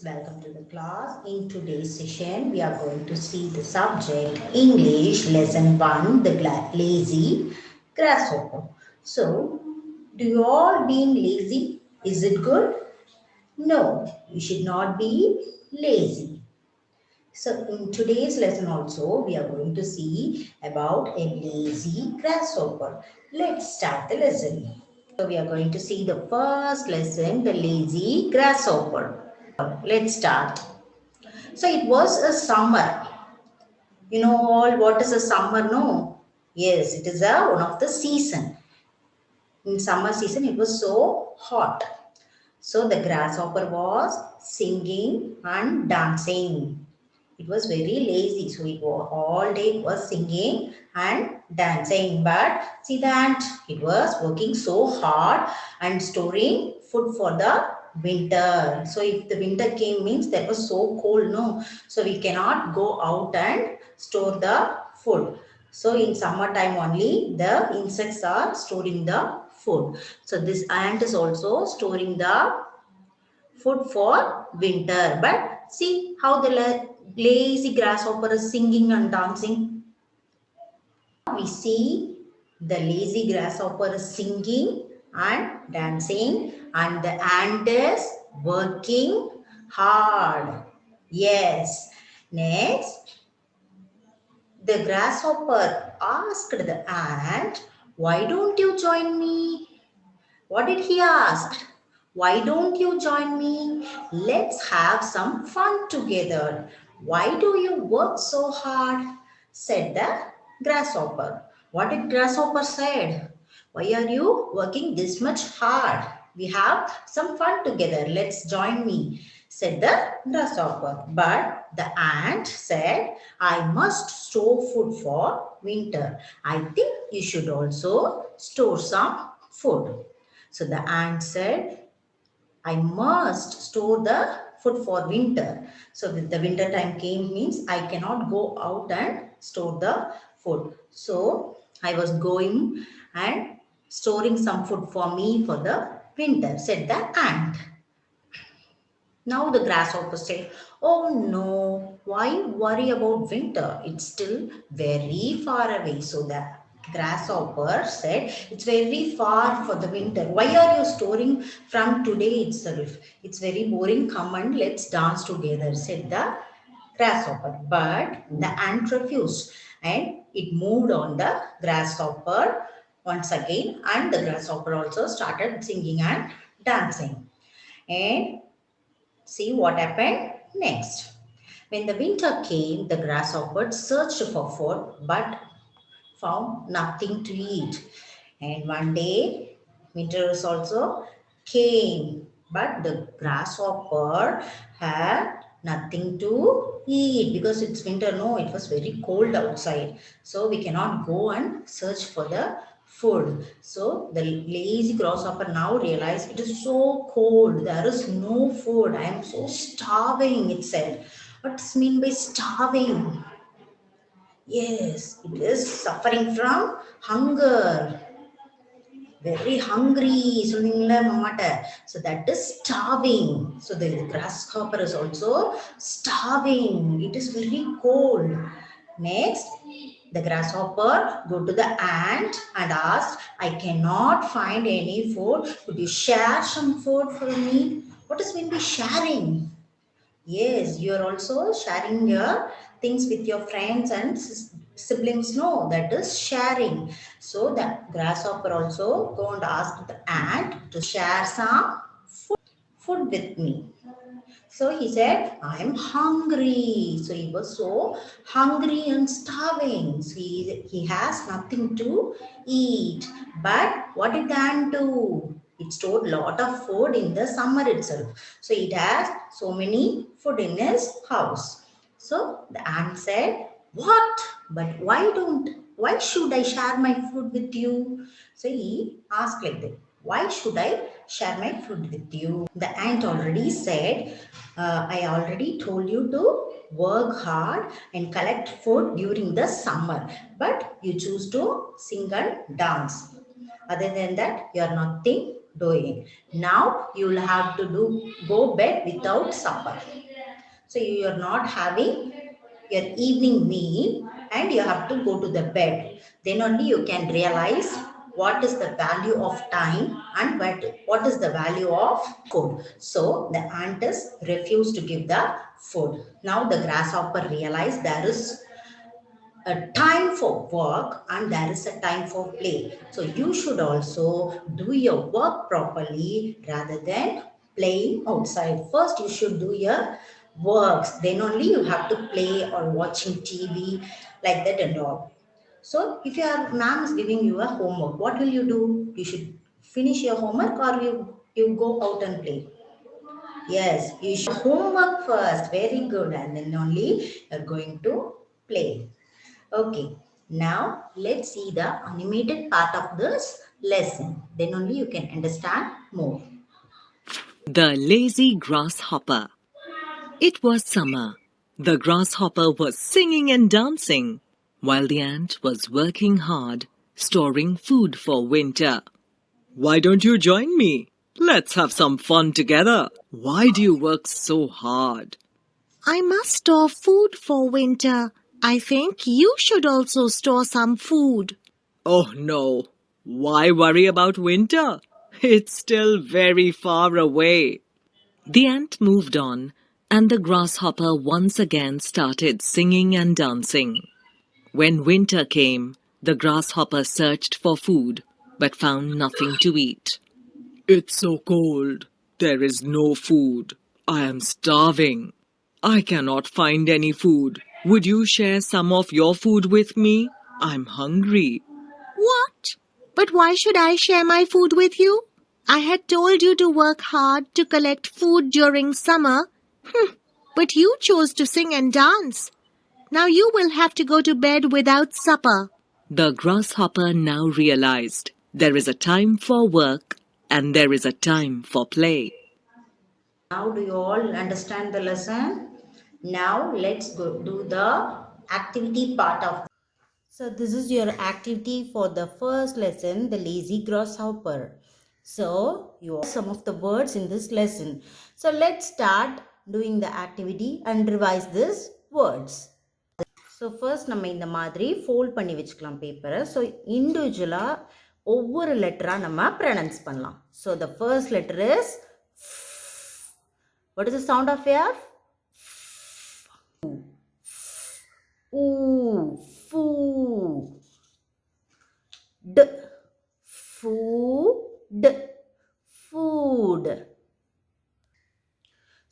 Welcome to the class. In today's session, we are going to see the subject English Lesson 1, the lazy grasshopper. So, do you all being lazy? Is it good? No, you should not be lazy. So, in today's lesson also, we are going to see about a lazy grasshopper. Let's start the lesson. So, we are going to see the first lesson, the lazy grasshopper. Let's start. So it was a summer. You know all what is a summer? No. Yes, it is one of the season. In summer season, it was so hot. So the grasshopper was singing and dancing. It was very lazy. So it was all day it was singing and dancing. But see that it was working so hard and storing food for the winter. So if the winter came means that was so cold, no. So we cannot go out and store the food. So in summertime only the insects are storing the food. So this ant is also storing the food for winter. But see how the lazy grasshopper is singing and dancing. We see the lazy grasshopper is singing and dancing, and the ant is working hard. Yes. Next, the grasshopper asked the ant, "Why don't you join me?" What did he ask? Why don't you join me? Let's have some fun together. Why do you work so hard? Said the grasshopper. What did grasshopper said? Why are you working this much hard? We have some fun together. Let's join me, said the grasshopper. But the ant said, I must store food for winter. I think you should also store some food. So the ant said, I must store the food for winter. So with the winter time came means I cannot go out and store the food. So I was going and storing some food for me for the winter, said the ant. Now the grasshopper said, oh no, why worry about winter? It's still very far away. So the grasshopper said, it's very far for the winter. Why are you storing from today itself? It's very boring. Come and let's dance together, said the grasshopper. But the ant refused and it moved on the grasshopper once again, and the grasshopper also started singing and dancing. And see what happened next. When the winter came, the grasshopper searched for food but found nothing to eat. And one day, winter also came, but the grasshopper had nothing to eat because it's winter. No, it was very cold outside. So we cannot go and search for the food. So the lazy grasshopper now realized it is so cold. There is no food. I am so starving, it said. What does mean by starving? Yes, it is suffering from hunger. Very hungry, சொல்லுவீங்களா மாட்ட. So that is starving. So the grasshopper is also starving. It is very cold. Next, the grasshopper go to the ant and asked, I cannot find any food. Could you share some food for me? What does mean by sharing? Yes, you are also sharing your things with your friends and siblings. No, that is sharing. So the grasshopper also go and ask the ant to share some food with me. So he said, I'm hungry. So he was so hungry and starving. So he has nothing to eat. But what did the ant do? It stored lot of food in the summer itself. So it has so many food in his house. So the ant said, what? But why should I share my food with you? So he asked like that. Why should I share my food with you? The ant already said, I already told you to work hard and collect food during the summer, but you choose to sing and dance. Other than that, you are nothing doing. Now you will have to go bed without supper. So you are not having your evening meal and you have to go to the bed. Then only you can realize what is the value of time and what is the value of food. So the ant is refused to give the food. Now the grasshopper realized there is a time for work and there is a time for play. So you should also do your work properly rather than playing outside. First, you should do your works. Then only you have to play or watching TV like that and all. So if your ma'am is giving you a homework, what will you do? You should finish your homework or you go out and play. Yes, you should homework first. Very good. And then only you're going to play. Okay, now let's see the animated part of this lesson. Then only you can understand more. The Lazy Grasshopper. It was summer. The grasshopper was singing and dancing, while the ant was working hard, storing food for winter. Why don't you join me? Let's have some fun together. Why do you work so hard? I must store food for winter. I think you should also store some food. Oh no. Why worry about winter? It's still very far away. The ant moved on, and the grasshopper once again started singing and dancing. When winter came, the grasshopper searched for food, but found nothing to eat. It's so cold. There is no food. I am starving. I cannot find any food. Would you share some of your food with me? I'm hungry. What? But why should I share my food with you? I had told you to work hard to collect food during summer. But you chose to sing and dance. Now you will have to go to bed without supper. The grasshopper now realized there is a time for work and there is a time for play. Now do you all understand the lesson? Now let's go do the activity part of. So this is your activity for the first lesson, the lazy grasshopper. So you have some of the words in this lesson. So let's start doing the activity and revise these words. So first நம்ம இந்த மாதிரி fold பண்ணி வச்சுக்கலாம் பேப்பரை. So இண்டிவிஜுவலாக ஒவ்வொரு லெட்டராக நம்ம pronounce பண்ணலாம். So the first letter is what is the sound of air? ஊ, ஃபூ, ட், food, food.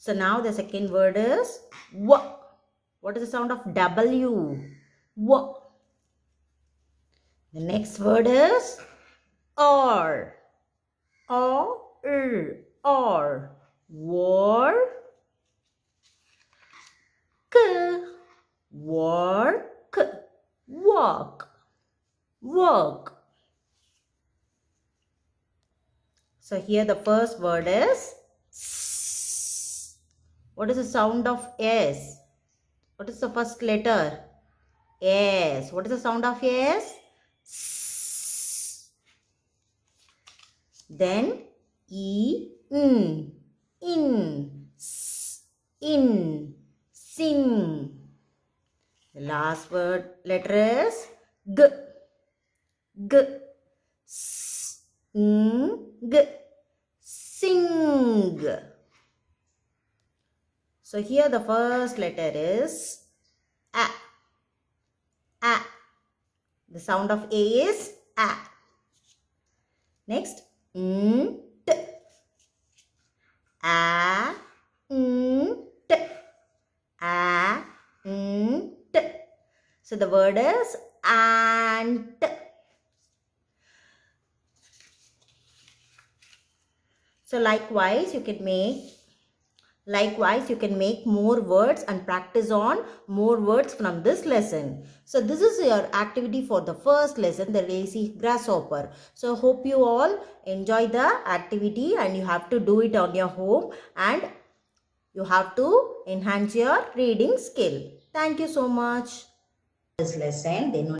So now the second word is w. What is the sound of W? W. The next word is R. R. R. Work. Work. Walk. Work. So here the first word is S. What is the sound of S? What is the first letter? S. What is the sound of S? S. Then E. In. In. S. In. Sing. The last word letter is G. G. G. Sing. So here the first letter is A. A. The sound of A is A. Next, T. A. T. A. T. So the word is ant. So likewise, you can make more words and practice on more words from this lesson. So this is your activity for the first lesson, the lazy grasshopper. So hope you all enjoy the activity and you have to do it on your home and you have to enhance your reading skill. Thank you so much. This lesson, then